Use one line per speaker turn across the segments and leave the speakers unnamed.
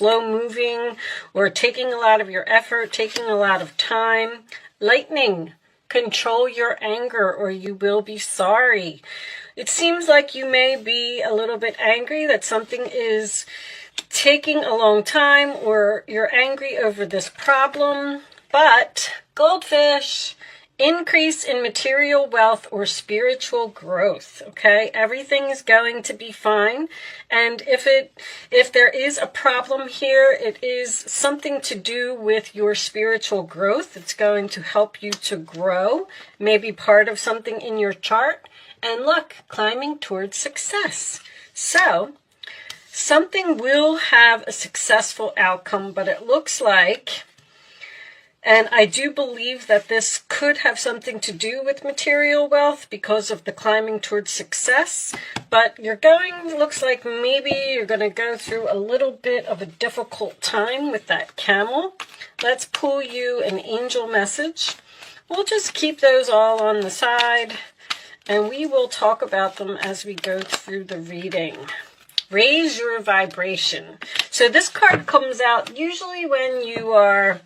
slow moving or taking a lot of your effort, taking a lot of time. Lightning, control your anger or you will be sorry. It seems like you may be a little bit angry that something is taking a long time or you're angry over this problem. But goldfish, increase in material wealth or spiritual growth, okay? Everything is going to be fine. And if there is a problem here, it is something to do with your spiritual growth. It's going to help you to grow, maybe part of something in your chart. And look, climbing towards success. So something will have a successful outcome, but it looks like, and I do believe that this could have something to do with material wealth because of the climbing towards success. But looks like maybe you're going to go through a little bit of a difficult time with that camel. Let's pull you an angel message. We'll just keep those all on the side, and we will talk about them as we go through the reading. Raise your vibration. So this card comes out usually when you are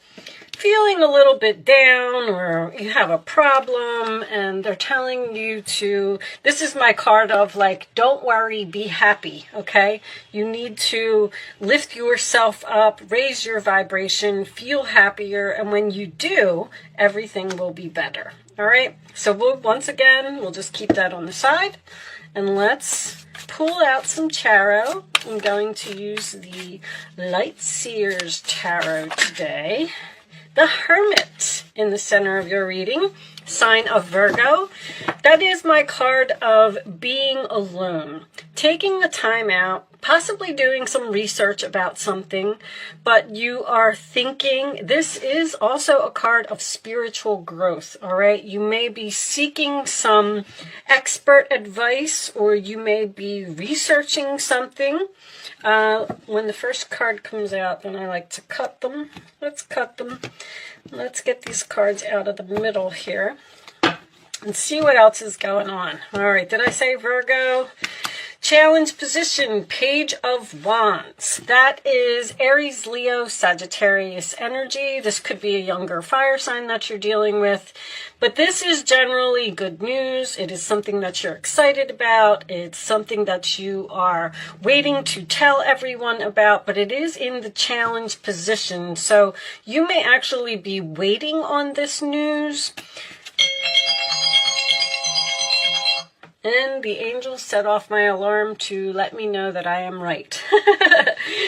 feeling a little bit down or you have a problem and they're telling you to, this is my card of like, don't worry, be happy, okay? You need to lift yourself up, raise your vibration, feel happier, and when you do, everything will be better, all right? So once again, we'll just keep that on the side and let's pull out some tarot. I'm going to use the Light Seers Tarot today. The Hermit in the center of your reading, sign of Virgo. That is my card of being alone, taking a time out, possibly doing some research about something, but you are thinking. This is also a card of spiritual growth, all right? You may be seeking some expert advice or you may be researching something. When the first card comes out, then I like to cut them. Let's cut them. Let's get these cards out of the middle here and see what else is going on. All right, did I say Virgo? Challenge position, Page of Wands. That is Aries, Leo, Sagittarius energy. This could be a younger fire sign that you're dealing with. But this is generally good news. It is something that you're excited about. It's something that you are waiting to tell everyone about. But it is in the challenge position. So you may actually be waiting on this news. And the angels set off my alarm to let me know that I am right.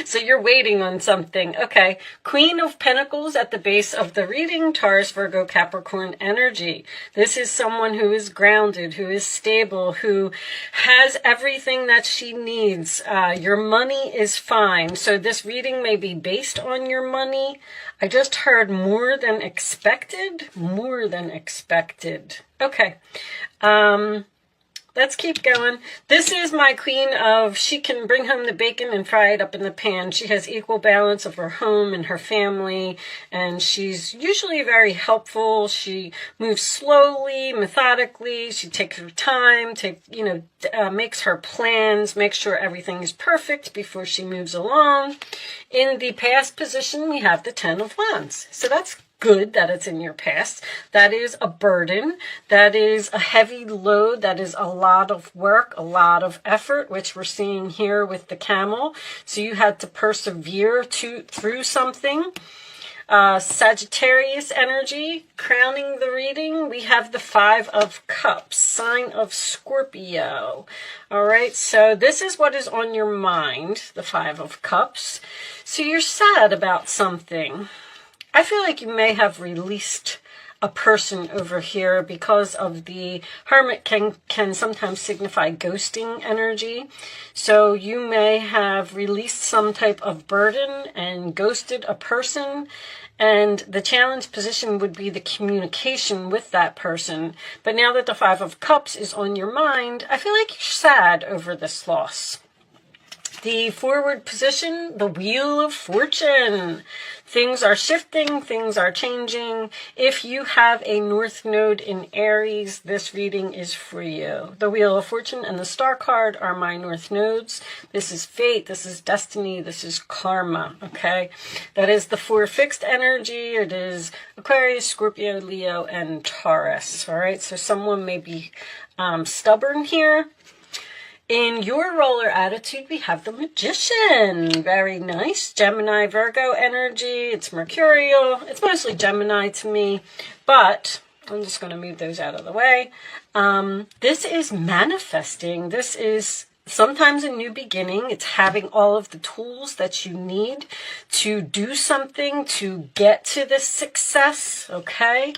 So you're waiting on something. Okay. Queen of Pentacles at the base of the reading, Taurus, Virgo, Capricorn energy. This is someone who is grounded, who is stable, who has everything that she needs. Your money is fine. So this reading may be based on your money. I just heard more than expected. More than expected. Okay. Let's keep going. This is my queen of, she can bring home the bacon and fry it up in the pan. She has equal balance of her home and her family, and she's usually very helpful. She moves slowly, methodically. She takes her time, makes her plans, makes sure everything is perfect before she moves along. In the past position, we have the Ten of Wands. So that's good that it's in your past. That is a burden. That is a heavy load. That is a lot of work, a lot of effort, which we're seeing here with the camel. So you had to persevere through something. Sagittarius energy, crowning the reading, we have the Five of Cups, sign of Scorpio. All right, so this is what is on your mind, the Five of Cups. So you're sad about something. I feel like you may have released a person over here because of the Hermit can sometimes signify ghosting energy. So you may have released some type of burden and ghosted a person. And the challenge position would be the communication with that person. But now that the Five of Cups is on your mind, I feel like you're sad over this loss. The forward position, the Wheel of Fortune. Things are shifting, things are changing. If you have a North Node in Aries, this reading is for you. The Wheel of Fortune and the Star card are my North Nodes. This is fate, this is destiny, this is karma, okay? That is the 4 fixed energy. It is Aquarius, Scorpio, Leo, and Taurus, all right? So someone may be stubborn here. In your roller attitude, we have the Magician. Very nice. Gemini, Virgo energy. It's mercurial. It's mostly Gemini to me, but I'm just going to move those out of the way. This is manifesting. This is sometimes a new beginning. It's having all of the tools that you need to do something, to get to this success, okay?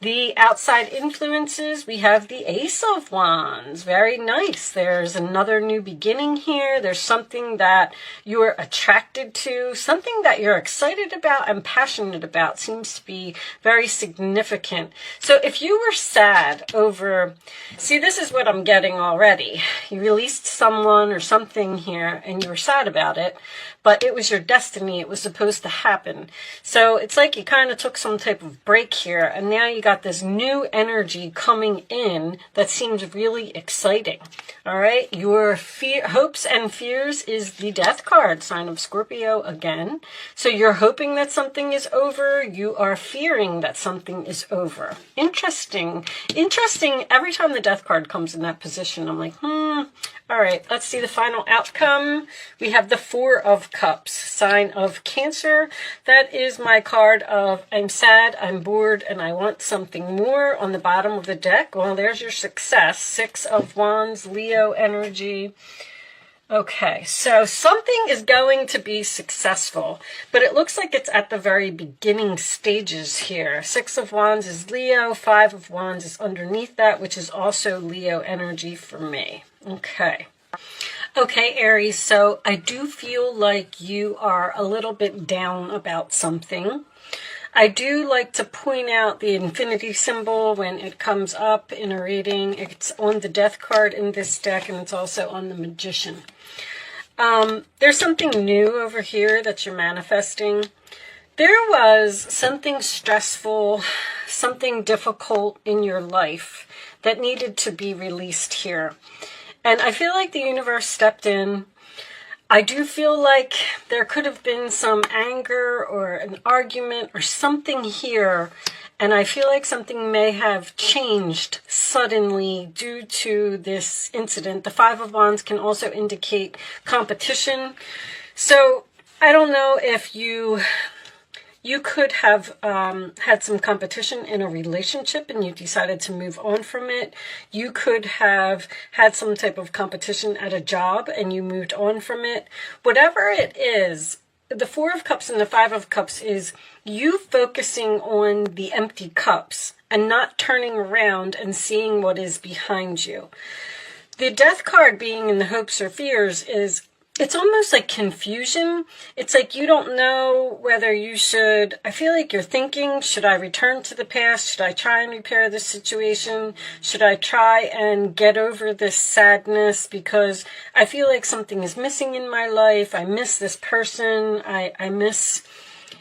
The outside influences, we have the Ace of Wands. Very nice. There's another new beginning here. There's something that you're attracted to, something that you're excited about and passionate about. Seems to be very significant. So if you were sad over, see, this is what I'm getting already. You released someone or something here and you were sad about it, but it was your destiny. It was supposed to happen. So it's like you kind of took some type of break here, and now you got this new energy coming in that seems really exciting. All right, your hopes and fears is the Death card, sign of Scorpio again. So you're hoping that something is over. You are fearing that something is over. Interesting. Interesting. Every time the Death card comes in that position, I'm like, All right, let's see the final outcome. We have the 4 of Cups, sign of Cancer. That is my card of I'm sad, I'm bored, and I want something more on the bottom of the deck. Well, there's your success. 6 of Wands, Leo energy. Okay, so something is going to be successful, but it looks like it's at the very beginning stages here. 6 of Wands is Leo, 5 of Wands is underneath that, which is also Leo energy for me. Okay. Okay, Aries, so I do feel like you are a little bit down about something. I do like to point out the infinity symbol when it comes up in a reading. It's on the Death card in this deck, and it's also on the Magician. There's something new over here that you're manifesting. There was something stressful, something difficult in your life that needed to be released here. And I feel like the universe stepped in. I do feel like there could have been some anger or an argument or something here. And I feel like something may have changed suddenly due to this incident. The 5 of Wands can also indicate competition. So I don't know if you could have had some competition in a relationship and you decided to move on from it. You could have had some type of competition at a job and you moved on from it. Whatever it is, the 4 of Cups and the 5 of Cups is you focusing on the empty cups and not turning around and seeing what is behind you. The Death card being in the hopes or fears is, it's almost like confusion. It's like you don't know whether you should, I feel like you're thinking, should I return to the past? Should I try and repair this situation? Should I try and get over this sadness? Because I feel like something is missing in my life. I miss this person. I miss,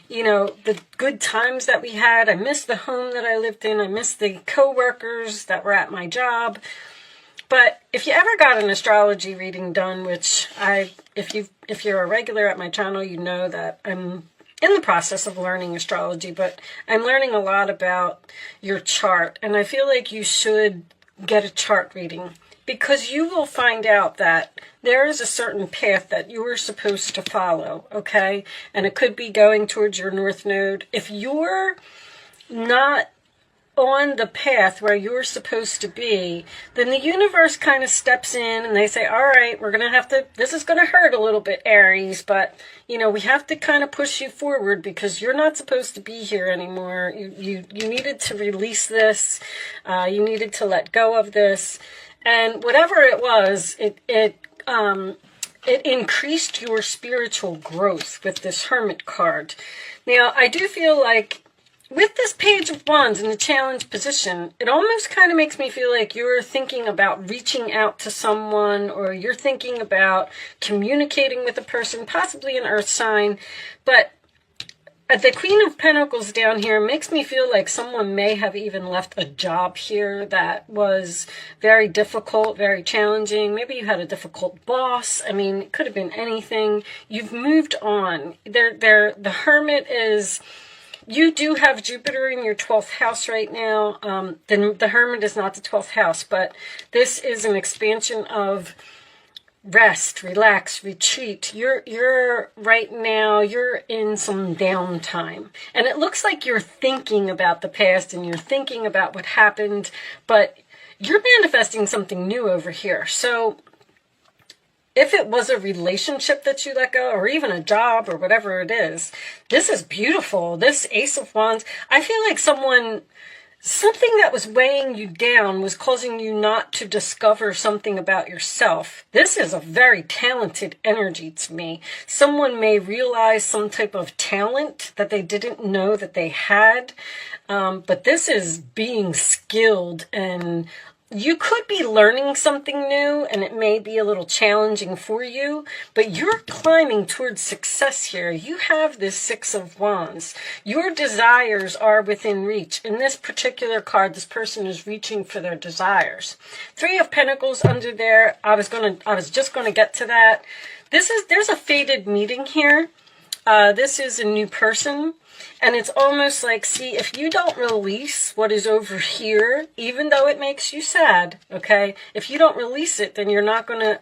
you know, the good times that we had. I miss the home that I lived in. I miss the coworkers that were at my job. But if you ever got an astrology reading done, which if you're a regular at my channel, you know that I'm in the process of learning astrology, but I'm learning a lot about your chart. And I feel like you should get a chart reading because you will find out that there is a certain path that you are supposed to follow, okay? And it could be going towards your North Node. If you're not on the path where you're supposed to be, then the universe kind of steps in and they say, all right, we're going to have to, this is going to hurt a little bit, Aries, but, you know, we have to kind of push you forward because you're not supposed to be here anymore. You needed to release this. You needed to let go of this. And whatever it was, it increased your spiritual growth with this Hermit card. Now, I do feel like with this Page of Wands in the challenge position, it almost kind of makes me feel like you're thinking about reaching out to someone, or you're thinking about communicating with a person, possibly an earth sign. But the Queen of Pentacles down here makes me feel like someone may have even left a job here that was very difficult, very challenging. Maybe you had a difficult boss. I mean, it could have been anything. You've moved on. The Hermit is... You do have Jupiter in your 12th house right now. The Hermit is not the 12th house, but this is an expansion of rest, relax, retreat. You're right now, you're in some downtime. And it looks like you're thinking about the past and you're thinking about what happened, but you're manifesting something new over here. So if it was a relationship that you let go, or even a job, or whatever it is, this is beautiful. This Ace of Wands, I feel like something that was weighing you down was causing you not to discover something about yourself. This is a very talented energy to me. Someone may realize some type of talent that they didn't know that they had, but this is being skilled, and you could be learning something new, and it may be a little challenging for you, but you're climbing towards success here. You have this Six of Wands. Your desires are within reach. In this particular card, this person is reaching for their desires. Three of Pentacles under there. I was just gonna get to that. There's a fated meeting here. This is a new person. And it's almost like, see, if you don't release what is over here, even though it makes you sad, okay? If you don't release it, then you're not going to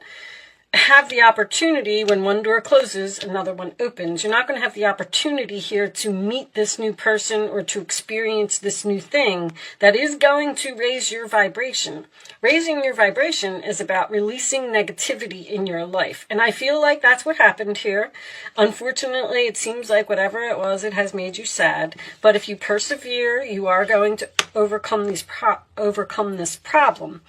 have the opportunity when one door closes, another one opens. You're not going to have the opportunity here to meet this new person or to experience this new thing that is going to raise your vibration. Raising your vibration is about releasing negativity in your life. And I feel like that's what happened here. Unfortunately, it seems like whatever it was, it has made you sad. But if you persevere, you are going to overcome this problem.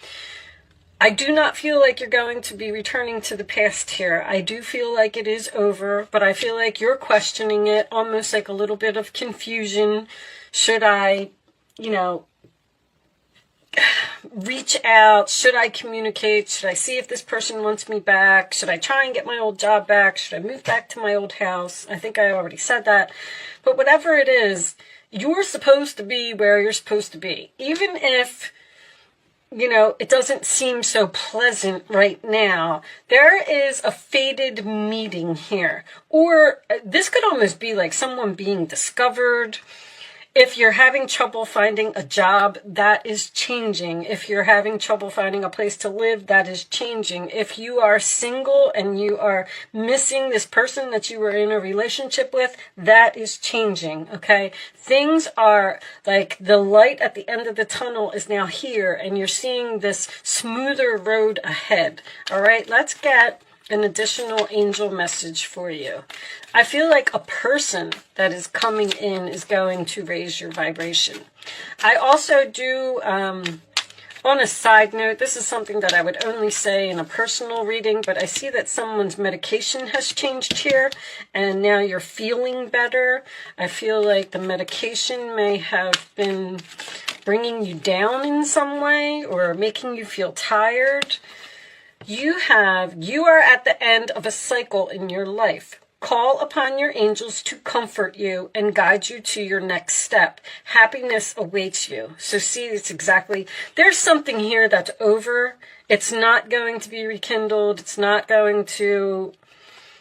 I do not feel like you're going to be returning to the past here. I do feel like it is over, but I feel like you're questioning it, almost like a little bit of confusion. Should I, reach out? Should I communicate? Should I see if this person wants me back? Should I try and get my old job back? Should I move back to my old house? I think I already said that. But whatever it is, you're supposed to be where you're supposed to be. Even if it doesn't seem so pleasant right now, there is a fated meeting here. Or this could almost be like someone being discovered. If you're having trouble finding a job, that is changing. If you're having trouble finding a place to live, that is changing. If you are single and you are missing this person that you were in a relationship with, that is changing, okay? Things are like the light at the end of the tunnel is now here, and you're seeing this smoother road ahead, all right? Let's get an additional angel message for you. I feel like a person that is coming in is going to raise your vibration. I also do, on a side note, this is something that I would only say in a personal reading, but I see that someone's medication has changed here, and now you're feeling better. I feel like the medication may have been bringing you down in some way or making you feel tired. You are at the end of a cycle in your life. Call upon your angels to comfort you and guide you to your next step. Happiness awaits you. So see, it's exactly, there's something here that's over. It's not going to be rekindled. It's not going to,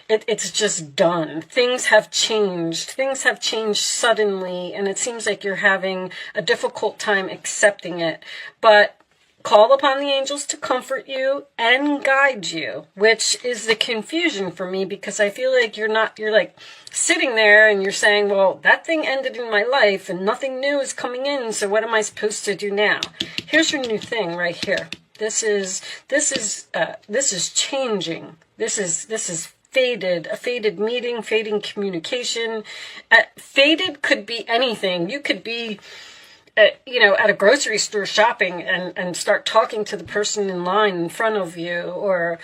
it's just done. Things have changed. Things have changed suddenly, and it seems like you're having a difficult time accepting it. But call upon the angels to comfort you and guide you, which is the confusion for me, because I feel like you're like sitting there and you're saying, well, that thing ended in my life and nothing new is coming in, so what am I supposed to do now? Here's your new thing right here. This is changing. This is fated, a fated meeting, fading communication. Faded could be anything. You could be at a grocery store shopping and start talking to the person in line in front of you, or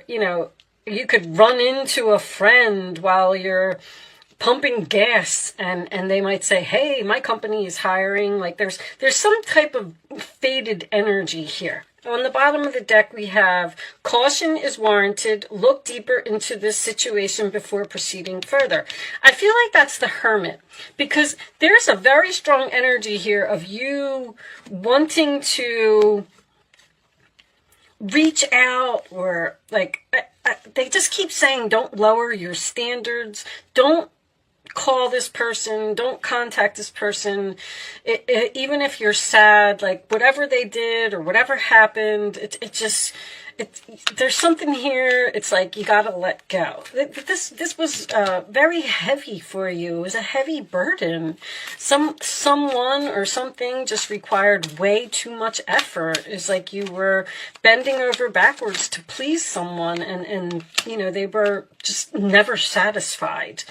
you could run into a friend while you're pumping gas, and they might say, hey, my company is hiring. Like there's some type of faded energy here. On the bottom of the deck, we have caution is warranted. Look deeper into this situation before proceeding further. I feel like that's the Hermit, because there's a very strong energy here of you wanting to reach out, or like they just keep saying, don't lower your standards. Don't call this person, don't contact this person, even if you're sad, like whatever they did or whatever happened, there's something here. It's like you gotta let go. This was very heavy for you. It was a heavy burden. Someone or something just required way too much effort. It's like you were bending over backwards to please someone, and they were just never satisfied.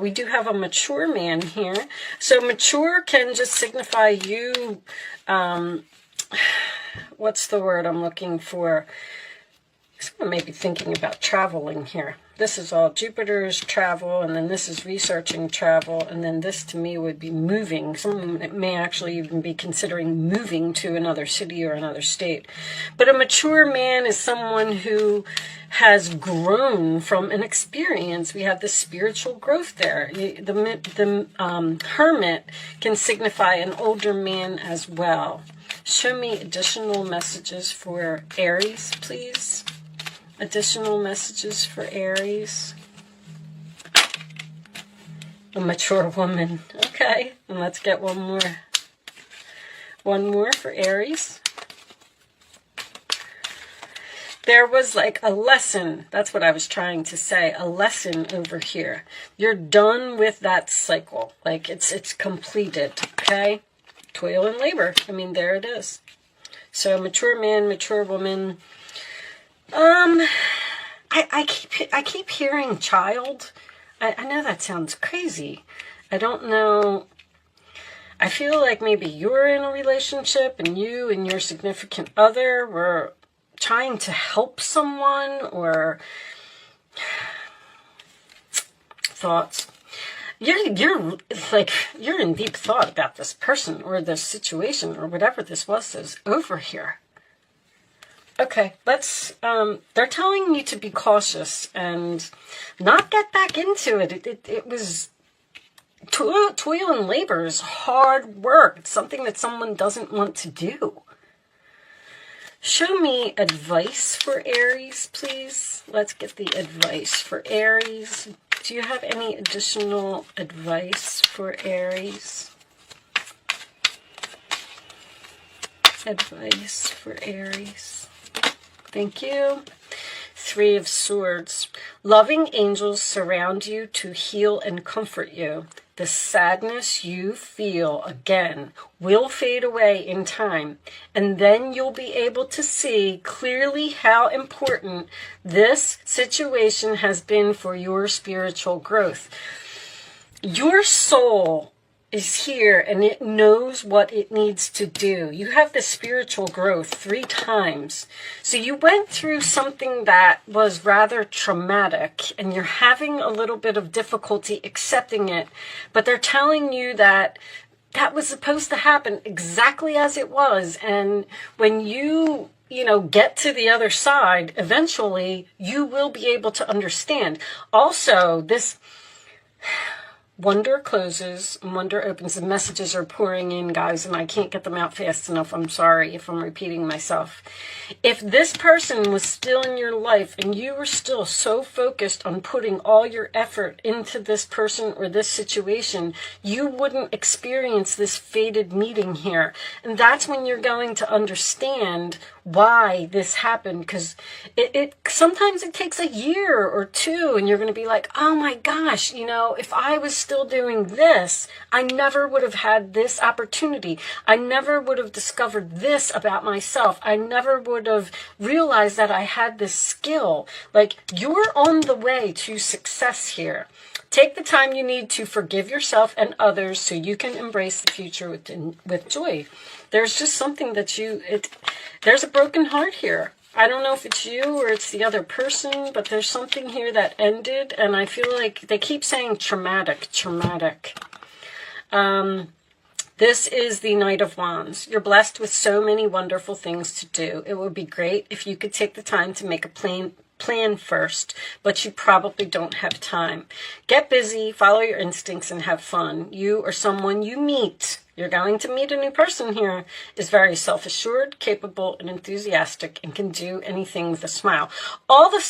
We do have a mature man here. So mature can just signify you, what's the word I'm looking for? Someone may be thinking about traveling here. This is all Jupiter's travel, and then this is researching travel, and then this to me would be moving. Someone may actually even be considering moving to another city or another state. But a mature man is someone who has grown from an experience. We have the spiritual growth there. The Hermit can signify an older man as well. Show me additional messages for Aries, please. Additional messages for Aries. A mature woman. Okay, and let's get one more. One more for Aries. There was like a lesson. That's what I was trying to say. A lesson over here. You're done with that cycle. Like it's completed. Okay? Toil and labor. I mean, there it is. So mature man, mature woman. I keep hearing child. I know that sounds crazy. I don't know. I feel like maybe you're in a relationship and you and your significant other were trying to help someone, or thoughts. You're in deep thought about this person or this situation or whatever this was that's over here. Okay, let's, they're telling you to be cautious and not get back into it. It was toil and labor is hard work. It's something that someone doesn't want to do. Show me advice for Aries, please. Let's get the advice for Aries. Do you have any additional advice for Aries? Advice for Aries. Thank you. 3 of Swords. Loving angels surround you to heal and comfort you. The sadness you feel, again, will fade away in time, and then you'll be able to see clearly how important this situation has been for your spiritual growth. Your soul is here, and it knows what it needs to do. You have the spiritual growth 3 times. So you went through something that was rather traumatic, and you're having a little bit of difficulty accepting it, but they're telling you that that was supposed to happen exactly as it was, and when you get to the other side, eventually you will be able to understand. Also, this wonder closes, wonder opens. The messages are pouring in, guys, and I can't get them out fast enough. I'm sorry if I'm repeating myself. If this person was still in your life and you were still so focused on putting all your effort into this person or this situation, you wouldn't experience this fated meeting here. And that's when you're going to understand why this happened, because it sometimes it takes a year or 2, and you're going to be like, oh my gosh, if I was still doing this, I never would have had this opportunity. I never would have discovered this about myself. I never would have realized that I had this skill. Like, you're on the way to success here. Take the time you need to forgive yourself and others so you can embrace the future with joy. There's just something that there's a broken heart here. I don't know if it's you or it's the other person, but there's something here that ended, and I feel like they keep saying traumatic. This is the Knight of Wands. You're blessed with so many wonderful things to do. It would be great if you could take the time to make a plan first, but you probably don't have time. Get busy, follow your instincts, and have fun. You or someone you meet, you're going to meet a new person here, is very self-assured, capable, and enthusiastic, and can do anything with a smile. All of a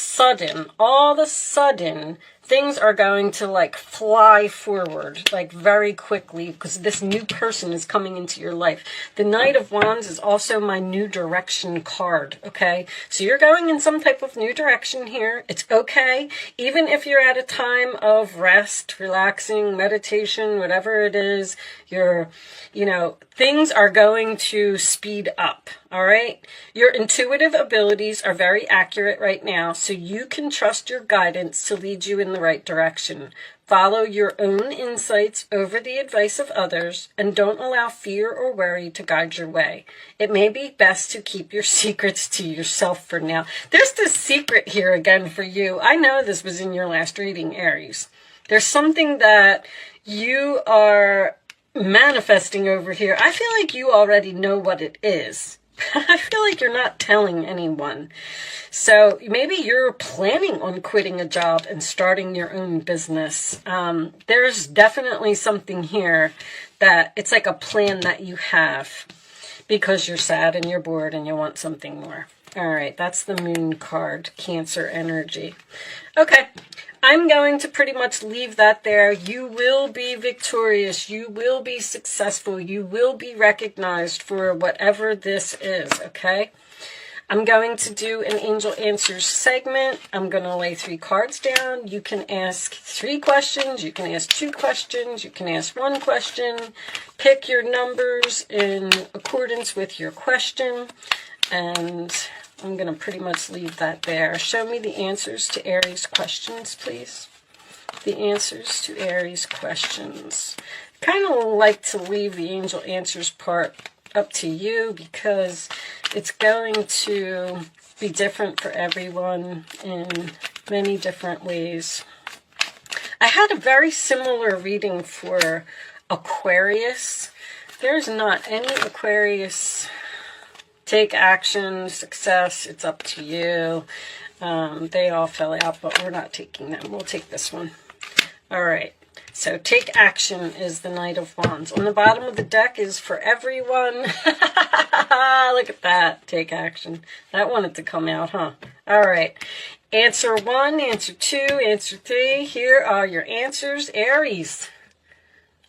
sudden, things are going to like fly forward, like very quickly, because this new person is coming into your life. The Knight of Wands is also my new direction card, okay? So you're going in some type of new direction here. It's okay. Even if you're at a time of rest, relaxing, meditation, whatever it is, things are going to speed up, all right? Your intuitive abilities are very accurate right now, so you can trust your guidance to lead you in the right direction. Follow your own insights over the advice of others, and don't allow fear or worry to guide your way. It may be best to keep your secrets to yourself for now. There's this secret here again for you. I know this was in your last reading, Aries. There's something that you are manifesting over here. I feel like you already know what it is. I feel like you're not telling anyone. So maybe you're planning on quitting a job and starting your own business. There's definitely something here that it's like a plan that you have because you're sad and you're bored and you want something more. All right, that's the Moon card, Cancer energy. Okay, I'm going to pretty much leave that there. You will be victorious. You will be successful. You will be recognized for whatever this is, okay? I'm going to do an Angel Answers segment. I'm going to lay 3 cards down. You can ask 3 questions. You can ask 2 questions. You can ask 1 question. Pick your numbers in accordance with your question. And I'm going to pretty much leave that there. Show me the answers to Aries questions, please. The answers to Aries questions. Kind of like to leave the Angel Answers part up to you because it's going to be different for everyone in many different ways. I had a very similar reading for Aquarius. There's not any Aquarius. Take action, success, it's up to you. They all fell out, but we're not taking them. We'll take this one. All right. So take action is the Knight of Wands. On the bottom of the deck is for everyone. Look at that. Take action. That wanted to come out, huh? All right. Answer 1, answer 2, answer 3. Here are your answers. Aries.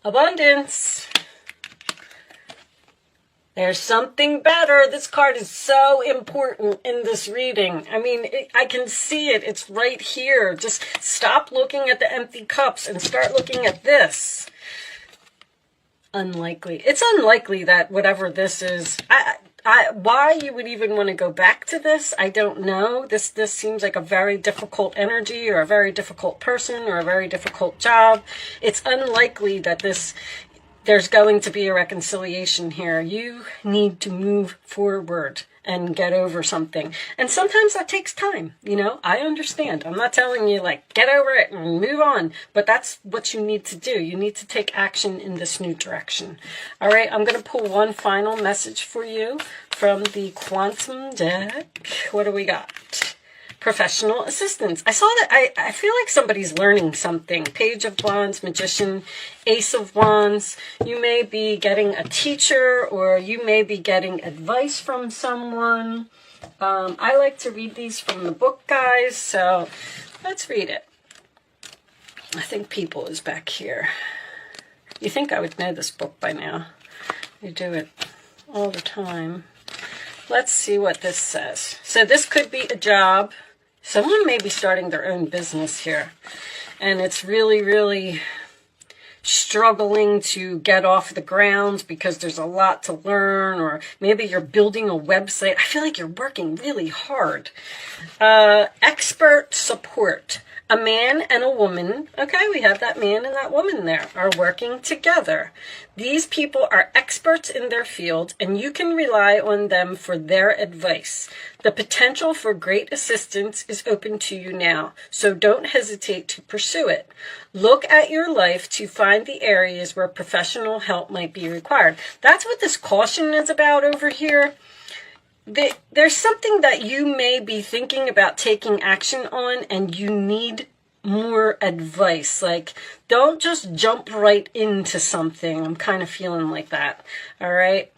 Abundance. There's something better. This card is so important in this reading. I mean, I can see it. It's right here. Just stop looking at the empty cups and start looking at this. Unlikely. It's unlikely that whatever this is, why you would even want to go back to this, I don't know. This seems like a very difficult energy or a very difficult person or a very difficult job. It's unlikely that there's going to be a reconciliation here. You need to move forward and get over something. And sometimes that takes time, I understand. I'm not telling you, get over it and move on. But that's what you need to do. You need to take action in this new direction. All right, I'm going to pull one final message for you from the Quantum deck. What do we got? Professional assistance. I saw that. I feel like somebody's learning something. Page of Wands, Magician, Ace of Wands. You may be getting a teacher or you may be getting advice from someone. I like to read these from the book, guys, so let's read it. I think People is back here. You think I would know this book by now. You do it all the time. Let's see what this says. So this could be a job. Someone may be starting their own business here, and it's really, really struggling to get off the ground because there's a lot to learn, or maybe you're building a website. I feel like you're working really hard. Expert support. A man and a woman, okay, we have that man and that woman there, are working together. These people are experts in their field, and you can rely on them for their advice. The potential for great assistance is open to you now, so don't hesitate to pursue it. Look at your life to find the areas where professional help might be required. That's what this caution is about over here. There's something that you may be thinking about taking action on, and you need more advice. Like, don't just jump right into something. I'm kind of feeling like that. All right.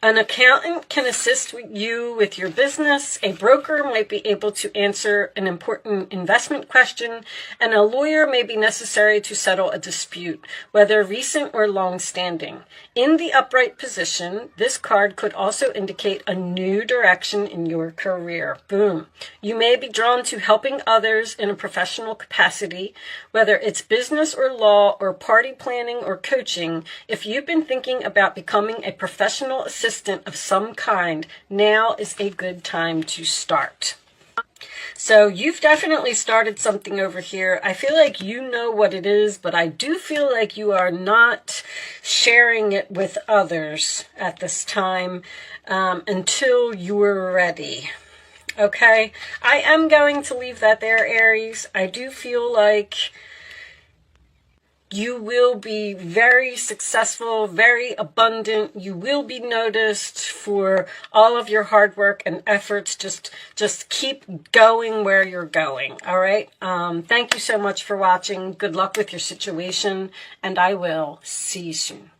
An accountant can assist you with your business. A broker might be able to answer an important investment question, and a lawyer may be necessary to settle a dispute, whether recent or long-standing. In the upright position, this card could also indicate a new direction in your career. Boom. You may be drawn to helping others in a professional capacity, whether it's business or law or party planning or coaching. If you've been thinking about becoming a professional assistant of some kind, now is a good time to start. So you've definitely started something over here. I feel like you know what it is, but I do feel like you are not sharing it with others at this time until you're ready. Okay? I am going to leave that there, Aries. I do feel like you will be very successful, very abundant. You will be noticed for all of your hard work and efforts. Just keep going where you're going. All right. Thank you so much for watching. Good luck with your situation, and I will see you soon.